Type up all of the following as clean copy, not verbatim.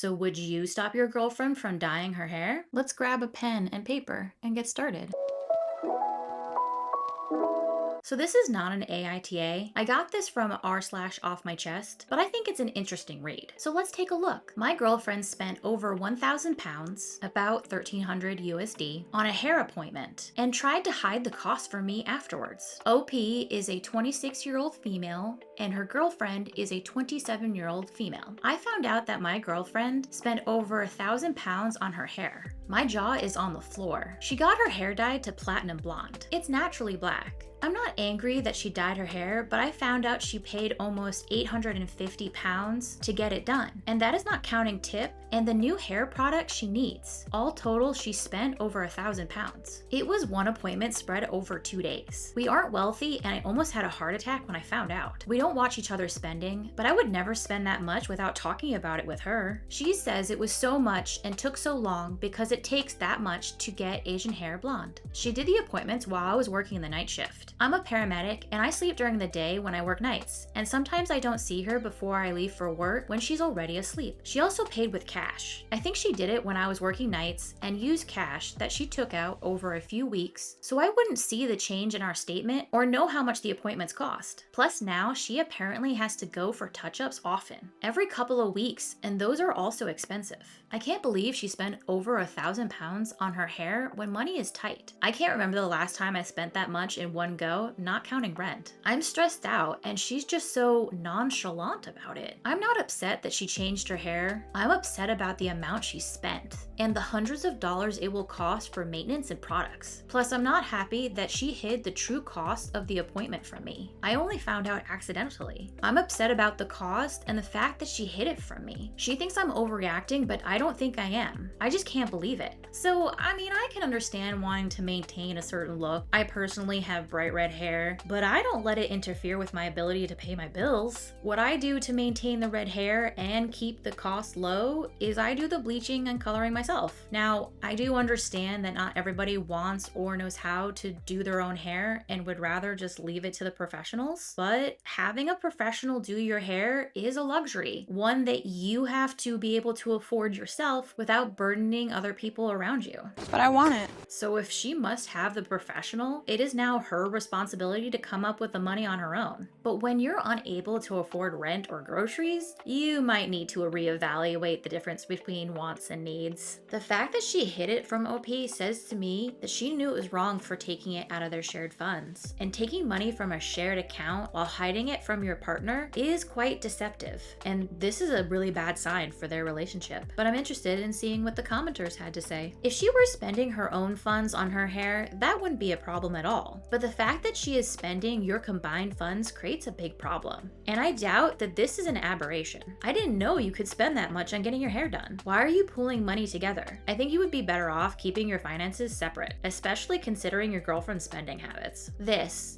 So would you stop your girlfriend from dyeing her hair? Let's grab a pen and paper and get started. So this is not an AITA. I got this from r/offmychest, but I think it's an interesting read. So let's take a look. My girlfriend spent over 1,000 pounds, about 1,300 USD, on a hair appointment and tried to hide the cost from me afterwards. OP is a 26-year-old female and her girlfriend is a 27-year-old female. I found out that my girlfriend spent over 1,000 pounds on her hair. My jaw is on the floor. She got her hair dyed to platinum blonde. It's naturally black. I'm not angry that she dyed her hair, but I found out she paid almost 850 pounds to get it done. And that is not counting tip and the new hair product she needs. All total, she spent over 1,000 pounds. It was one appointment spread over 2 days. We aren't wealthy and I almost had a heart attack when I found out. We don't watch each other spending, but I would never spend that much without talking about it with her. She says it was so much and took so long because it takes that much to get Asian hair blonde. She did the appointments while I was working the night shift. I'm a paramedic and I sleep during the day when I work nights, and sometimes I don't see her before I leave for work when she's already asleep. She also paid with cash. I think she did it when I was working nights and used cash that she took out over a few weeks, so I wouldn't see the change in our statement or know how much the appointments cost. Plus now she apparently has to go for touch-ups often, every couple of weeks, and those are also expensive. I can't believe she spent over 1,000 pounds on her hair when money is tight. I can't remember the last time I spent that much in one go, not counting rent. I'm stressed out and she's just so nonchalant about it. I'm not upset that she changed her hair. I'm upset about the amount she spent and the hundreds of dollars it will cost for maintenance and products. Plus, I'm not happy that she hid the true cost of the appointment from me. I only found out accidentally. I'm upset about the cost and the fact that she hid it from me. She thinks I'm overreacting, but I don't think I am. I just can't believe it. So, I mean, I can understand wanting to maintain a certain look. I personally have bright red hair, but I don't let it interfere with my ability to pay my bills. What I do to maintain the red hair and keep the cost low is I do the bleaching and coloring myself. Now, I do understand that not everybody wants or knows how to do their own hair and would rather just leave it to the professionals, but having a professional do your hair is a luxury, one that you have to be able to afford yourself without burdening other people around you. But I want it. So if she must have the professional, it is now her responsibility to come up with the money on her own. But when you're unable to afford rent or groceries, you might need to reevaluate the difference between wants and needs. The fact that she hid it from OP says to me that she knew it was wrong for taking it out of their shared funds. And taking money from a shared account while hiding it from your partner is quite deceptive. And this is a really bad sign for their relationship. But I'm interested in seeing what the commenters had to say. If she were spending her own funds on her hair, that wouldn't be a problem at all. But the fact that she is spending your combined funds creates a big problem. And I doubt that this is an aberration. I didn't know you could spend that much on getting your hair done. Why are you pooling money together? I think you would be better off keeping your finances separate, especially considering your girlfriend's spending habits.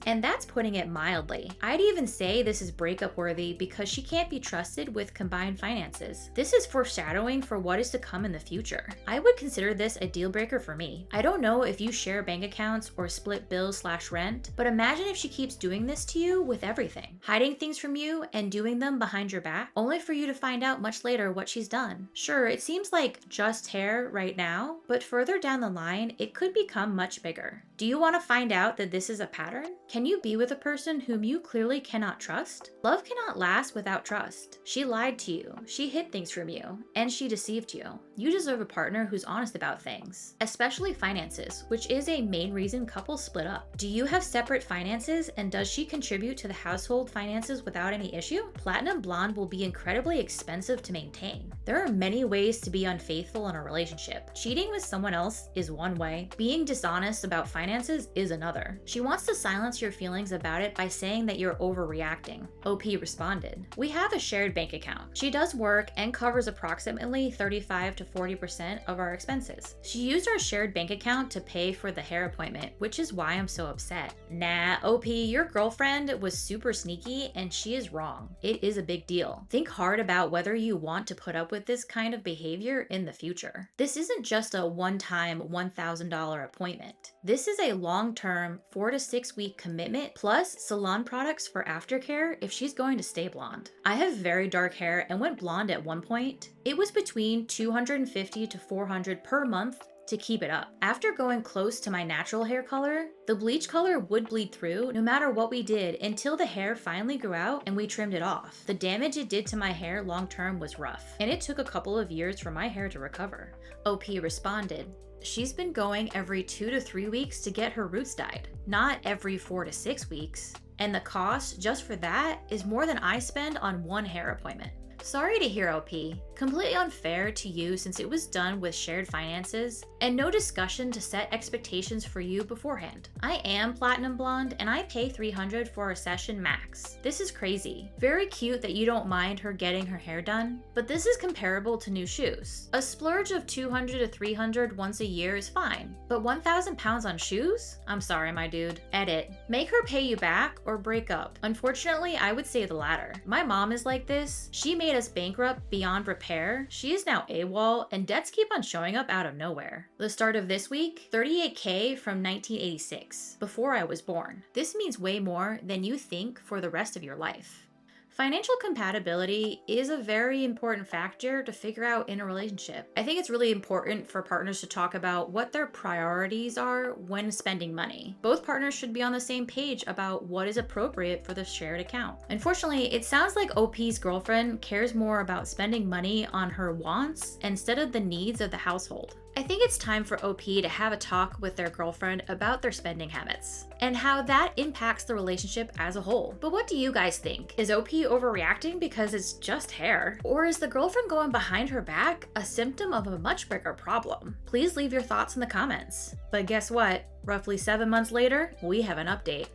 And that's putting it mildly. I'd even say this is breakup worthy because she can't be trusted with combined finances. This is foreshadowing for what is to come in the future. I would consider this a deal breaker for me. I don't know if you share bank accounts or split bills/rent, but imagine if she keeps doing this to you with everything, hiding things from you and doing them behind your back, only for you to find out much later what she's done. Sure, it seems like just hair right now, but further down the line, it could become much bigger. Do you want to find out that this is a pattern? Can you be with a person whom you clearly cannot trust? Love cannot last without trust. She lied to you, she hid things from you, and she deceived you. You deserve a partner who's honest about things, especially finances, which is a main reason couples split up. Do you have separate finances, and does she contribute to the household finances without any issue? Platinum blonde will be incredibly expensive to maintain. There are many ways to be unfaithful in a relationship. Cheating with someone else is one way. Being dishonest about finances is another. She wants to silence your feelings about it by saying that you're overreacting. OP responded, "We have a shared bank account. She does work and covers approximately 35 to 40% of our expenses. She used our shared bank account to pay for the hair appointment, which is why I'm so upset." Nah, OP, your girlfriend was super sneaky and she is wrong. It is a big deal. Think hard about whether you want to put up with this kind of behavior in the future. This isn't just a one-time $1,000 appointment. This is is a long-term 4 to 6 week commitment plus salon products for aftercare if she's going to stay blonde. I have very dark hair and went blonde at one point. It was between $250 to $400 per month to keep it up. After going close to my natural hair color, the bleach color would bleed through no matter what we did until the hair finally grew out and we trimmed it off. The damage it did to my hair long term was rough, and it took a couple of years for my hair to recover. OP responded, "She's been going every 2 to 3 weeks to get her roots dyed, not every 4 to 6 weeks. And the cost just for that is more than I spend on one hair appointment." Sorry to hear, OP. Completely unfair to you since it was done with shared finances and no discussion to set expectations for you beforehand. I am platinum blonde and I pay $300 for a session max. This is crazy. Very cute that you don't mind her getting her hair done, but this is comparable to new shoes. A splurge of $200 to $300 once a year is fine, but 1,000 pounds on shoes? I'm sorry, my dude. Edit. Make her pay you back or break up. Unfortunately, I would say the latter. My mom is like this. She made us bankrupt beyond repair. She is now AWOL and debts keep on showing up out of nowhere. The start of this week, $38K from 1986, before I was born. This means way more than you think for the rest of your life. Financial compatibility is a very important factor to figure out in a relationship. I think it's really important for partners to talk about what their priorities are when spending money. Both partners should be on the same page about what is appropriate for the shared account. Unfortunately, it sounds like OP's girlfriend cares more about spending money on her wants instead of the needs of the household. I think it's time for OP to have a talk with their girlfriend about their spending habits and how that impacts the relationship as a whole. But what do you guys think? Is OP overreacting because it's just hair? Or is the girlfriend going behind her back a symptom of a much bigger problem? Please leave your thoughts in the comments. But guess what? Roughly 7 months later, we have an update.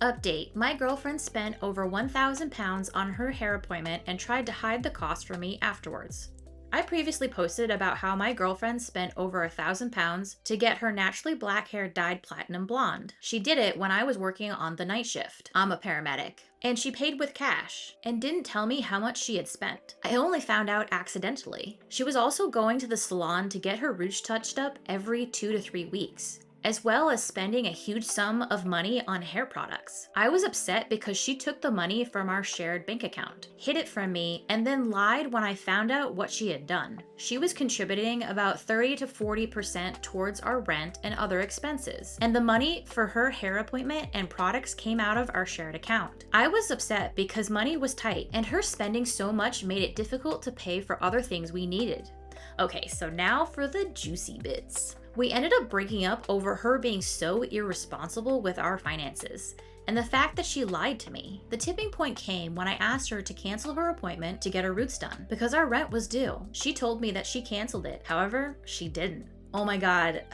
Update. My girlfriend spent over 1,000 pounds on her hair appointment and tried to hide the cost from me afterwards. I previously posted about how my girlfriend spent over 1,000 pounds to get her naturally black hair dyed platinum blonde. She did it when I was working on the night shift. I'm a paramedic. And she paid with cash and didn't tell me how much she had spent. I only found out accidentally. She was also going to the salon to get her roots touched up every 2 to 3 weeks, as well as spending a huge sum of money on hair products. I was upset because she took the money from our shared bank account, hid it from me, and then lied when I found out what she had done. She was contributing about 30 to 40% towards our rent and other expenses, and the money for her hair appointment and products came out of our shared account. I was upset because money was tight, and her spending so much made it difficult to pay for other things we needed. Okay, so now for the juicy bits. We ended up breaking up over her being so irresponsible with our finances, and the fact that she lied to me. The tipping point came when I asked her to cancel her appointment to get her roots done because our rent was due. She told me that she canceled it. However, she didn't. Oh my god,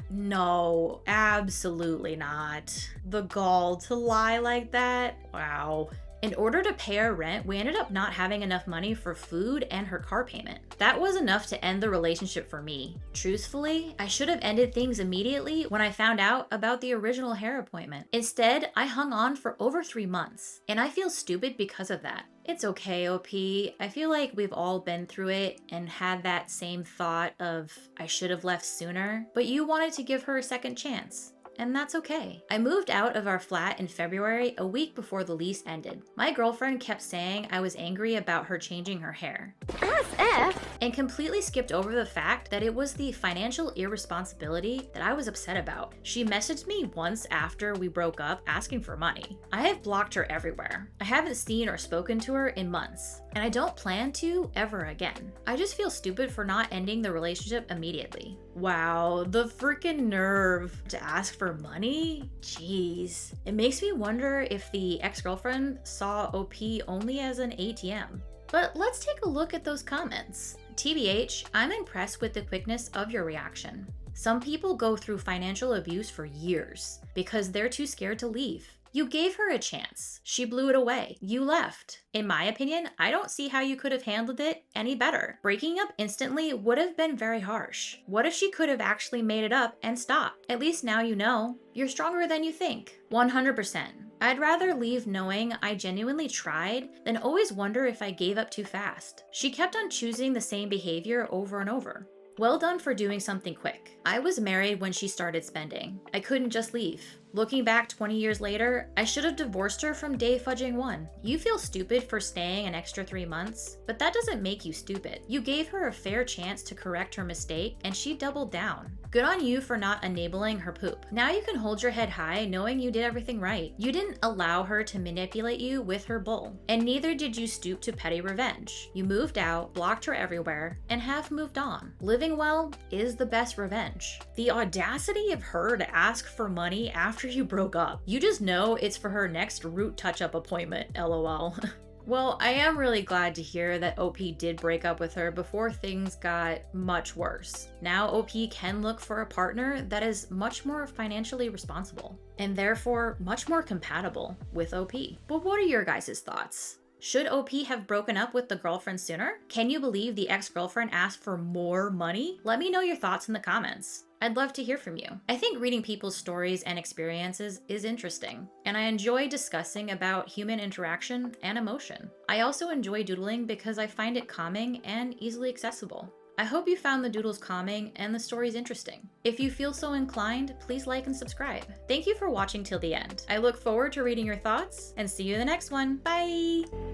no, absolutely not. The gall to lie like that? Wow. In order to pay our rent, we ended up not having enough money for food and her car payment. That was enough to end the relationship for me. Truthfully, I should have ended things immediately when I found out about the original hair appointment. Instead, I hung on for over 3 months, and I feel stupid because of that. It's okay, OP. I feel like we've all been through it and had that same thought of, I should have left sooner, but you wanted to give her a second chance. And that's okay. I moved out of our flat in February, a week before the lease ended. My girlfriend kept saying I was angry about her changing her hair. As if! And completely skipped over the fact that it was the financial irresponsibility that I was upset about. She messaged me once after we broke up asking for money. I have blocked her everywhere. I haven't seen or spoken to her in months, and I don't plan to ever again. I just feel stupid for not ending the relationship immediately. Wow, the freaking nerve to ask for money? Jeez. It makes me wonder if the ex-girlfriend saw OP only as an ATM. But let's take a look at those comments. TBH, I'm impressed with the quickness of your reaction. Some people go through financial abuse for years because they're too scared to leave. You gave her a chance. She blew it away. You left. In my opinion, I don't see how you could have handled it any better. Breaking up instantly would have been very harsh. What if she could have actually made it up and stopped? At least now you know. You're stronger than you think. 100%. I'd rather leave knowing I genuinely tried than always wonder if I gave up too fast. She kept on choosing the same behavior over and over. Well done for doing something quick. I was married when she started spending. I couldn't just leave. Looking back 20 years later, I should have divorced her from day fudging one. You feel stupid for staying an extra 3 months, but that doesn't make you stupid. You gave her a fair chance to correct her mistake, and she doubled down. Good on you for not enabling her poop. Now you can hold your head high knowing you did everything right. You didn't allow her to manipulate you with her bull, and neither did you stoop to petty revenge. You moved out, blocked her everywhere, and have moved on. Living well is the best revenge. The audacity of her to ask for money after you broke up. You just know it's for her next root touch-up appointment, lol. Well, I am really glad to hear that OP did break up with her before things got much worse. Now OP can look for a partner that is much more financially responsible and therefore much more compatible with OP. But what are your guys' thoughts? Should OP have broken up with the girlfriend sooner? Can you believe the ex-girlfriend asked for more money? Let me know your thoughts in the comments. I'd love to hear from you. I think reading people's stories and experiences is interesting, and I enjoy discussing about human interaction and emotion. I also enjoy doodling because I find it calming and easily accessible. I hope you found the doodles calming and the stories interesting. If you feel so inclined, please like and subscribe. Thank you for watching till the end. I look forward to reading your thoughts and see you in the next one. Bye!